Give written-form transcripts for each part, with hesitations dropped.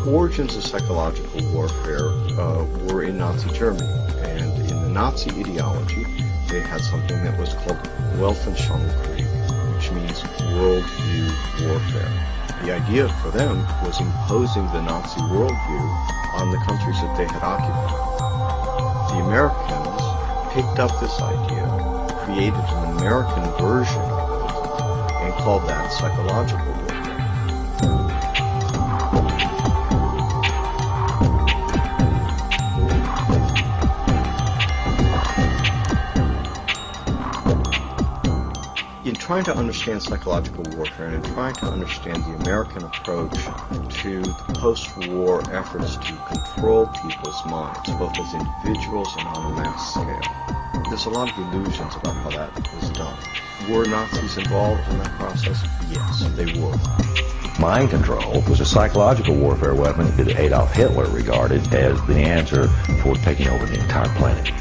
origins of psychological warfare were in Nazi Germany, and in the Nazi ideology, they had something that was called Weltanschauungskrieg, which means worldview warfare. The idea for them was imposing the Nazi worldview on the countries that they had occupied. The Americans picked up this idea, created an American version of it, and called that psychological warfare. In trying to understand psychological warfare and in trying to understand the American approach to the post-war efforts to control people's minds, both as individuals and on a mass scale, there's a lot of illusions about how that was done. Were Nazis involved in that process? Yes, they were. Mind control was a psychological warfare weapon that Adolf Hitler regarded as the answer for taking over the entire planet.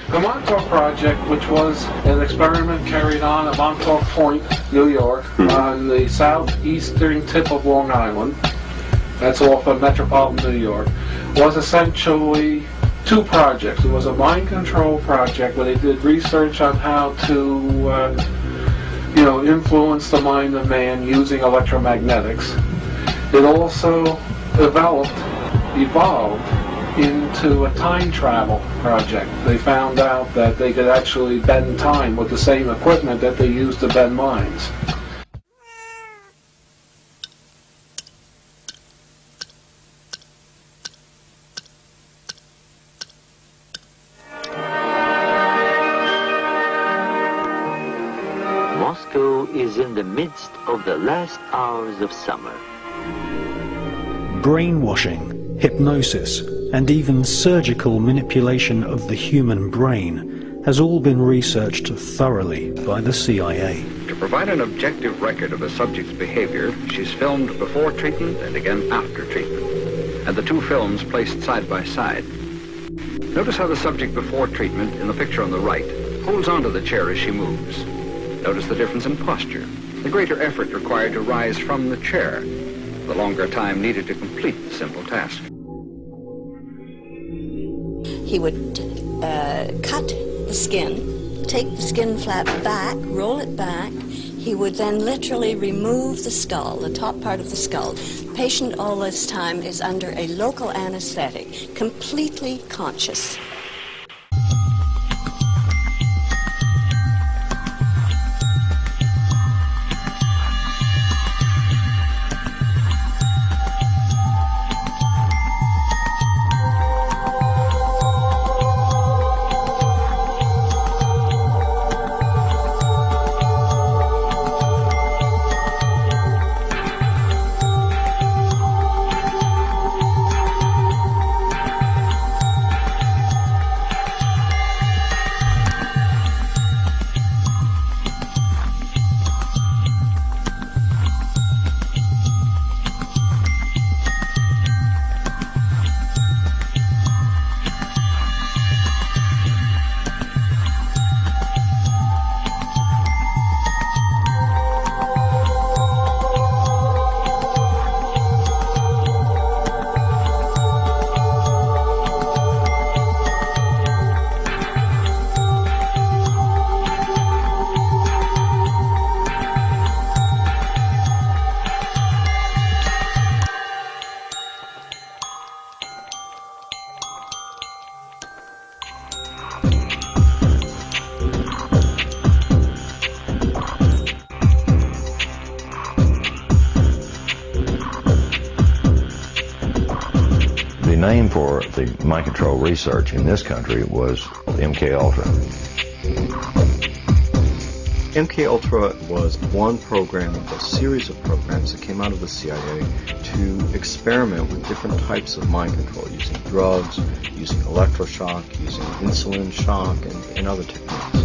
The Montauk Project, which was an experiment carried on at Montauk Point, New York, on the southeastern tip of Long Island, that's off of metropolitan New York, was essentially two projects. It was a mind control project where they did research on how to influence the mind of man using electromagnetics. It also evolved into a time travel project. They found out that they could actually bend time with the same equipment that they used to bend minds. Moscow is in the midst of the last hours of summer. Brainwashing, hypnosis, and even surgical manipulation of the human brain has all been researched thoroughly by the CIA. To provide an objective record of a subject's behavior, she's filmed before treatment and again after treatment, and the two films placed side by side. Notice how the subject before treatment, in the picture on the right, holds onto the chair as she moves. Notice the difference in posture, the greater effort required to rise from the chair, the longer time needed to complete the simple task. He would cut the skin, take the skin flap back, roll it back. He would then literally remove the skull, the top part of the skull. The patient all this time is under a local anesthetic, completely conscious. name for the mind control research in this country was MK Ultra. MK Ultra was one program of a series of programs that came out of the CIA to experiment with different types of mind control, using drugs, using electroshock, using insulin shock, and other techniques.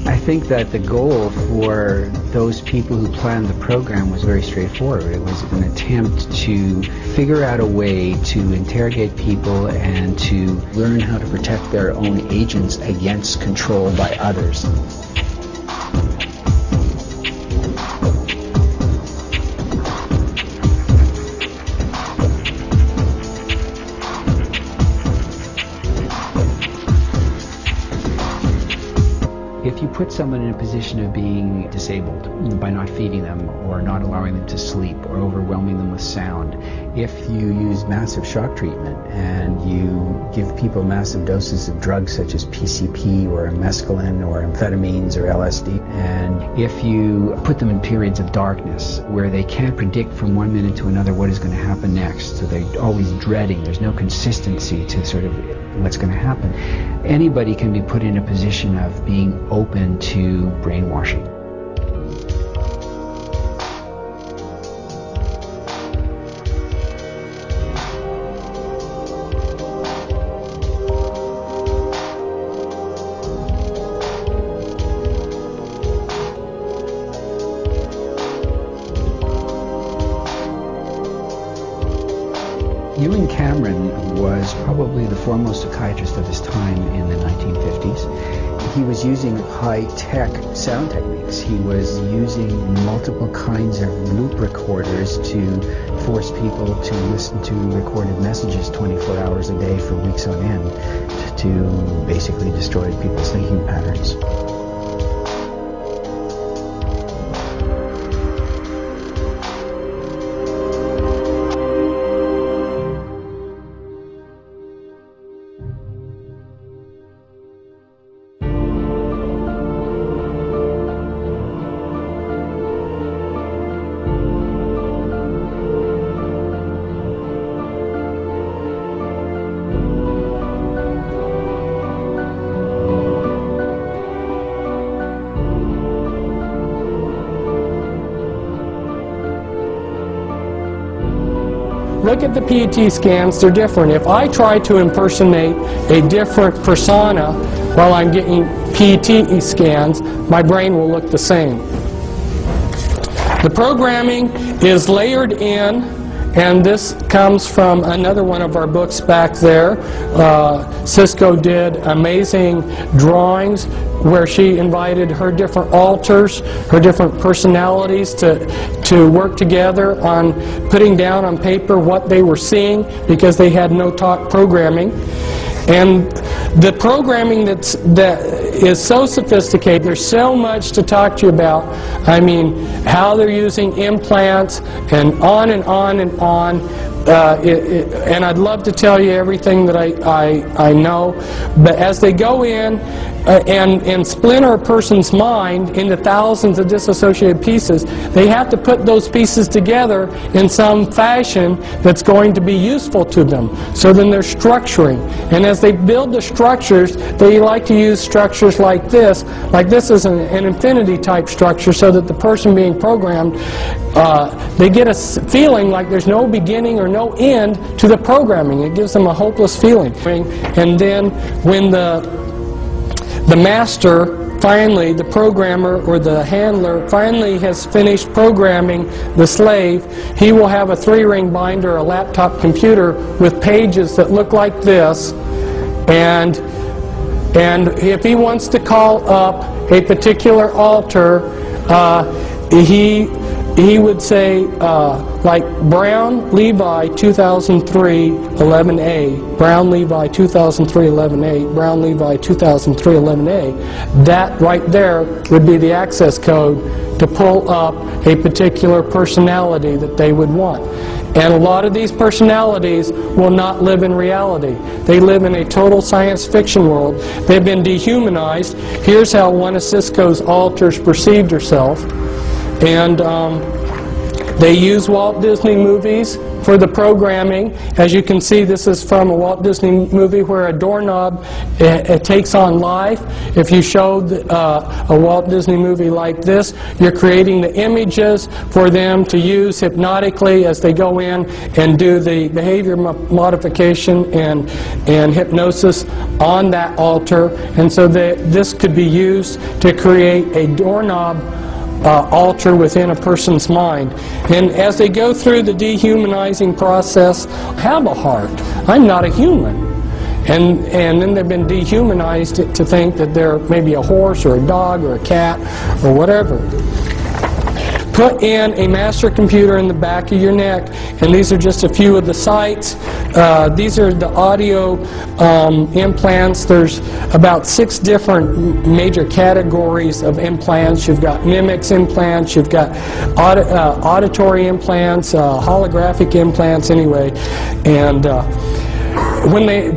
I think that the goal for those people who planned the program was very straightforward. It was an attempt to figure out a way to interrogate people and to learn how to protect their own agents against control by others. If you put someone in a position of being disabled by not feeding them or not allowing them to sleep or overwhelming them with sound, if you use massive shock treatment and you give people massive doses of drugs such as PCP or mescaline or amphetamines or LSD, and if you put them in periods of darkness where they can't predict from one minute to another what is going to happen next, so they're always dreading, there's no consistency to sort of what's going to happen, anybody can be put in a position of being open to brainwashing. Ewan Cameron was probably the foremost psychiatrist of his time in the 1950s. He was using high-tech sound techniques. He was using multiple kinds of loop recorders to force people to listen to recorded messages 24 hours a day for weeks on end to basically destroy people's thinking patterns. Look at the PET scans, they're different. If I try to impersonate a different persona while I'm getting PET scans, my brain will look the same. The programming is layered in, and this comes from another one of our books back there. Cisco did amazing drawings where she invited her different alters, her different personalities to work together on putting down on paper what they were seeing, because they had no talk programming. And the programming that is so sophisticated, there's so much to talk to you about. I mean, how they're using implants and on and on and on. And I'd love to tell you everything that I know, but as they go in and splinter a person's mind into thousands of disassociated pieces, they have to put those pieces together in some fashion that's going to be useful to them. So then they're structuring, and as they build the structures, they like to use structures like this. Like this is an infinity type structure, so that the person being programmed, they get a feeling like there's no beginning or no end to the programming. It gives them a hopeless feeling. And then when the master finally, the programmer or the handler finally has finished programming the slave, he will have a 3-ring binder, a laptop computer with pages that look like this, and if he wants to call up a particular alter, he would say, like Brown Levi 2003 11A, Brown Levi 2003 11A, Brown Levi 2003 11A. That right there would be the access code to pull up a particular personality that they would want. And a lot of these personalities will not live in reality. They live in a total science fiction world. They've been dehumanized. Here's how one of Cisco's alters perceived herself. And they use Walt Disney movies for the programming. As you can see, this is from a Walt Disney movie where a doorknob it takes on life. If you showed a Walt Disney movie like this, you're creating the images for them to use hypnotically as they go in and do the behavior modification and hypnosis on that altar. And so this could be used to create a doorknob alter within a person's mind. And as they go through the dehumanizing process, I have a heart. I'm not a human. And then they've been dehumanized to think that they're maybe a horse or a dog or a cat or whatever. Put in a master computer in the back of your neck, and these are just a few of the sites. These are the audio implants. There's about 6 different major categories of implants. You've got mimics implants, you've got auditory implants, holographic implants anyway. And when they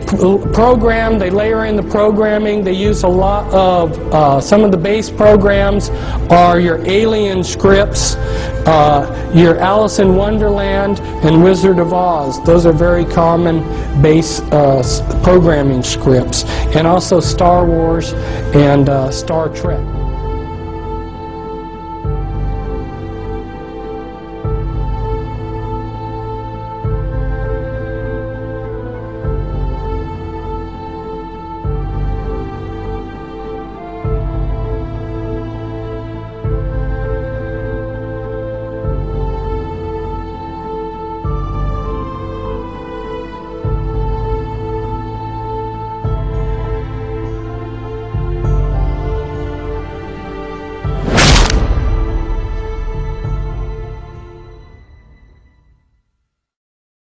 program, they layer in the programming. They use a lot of, some of the base programs are your Alien scripts, your Alice in Wonderland, and Wizard of Oz. Those are very common base programming scripts. And also Star Wars and Star Trek.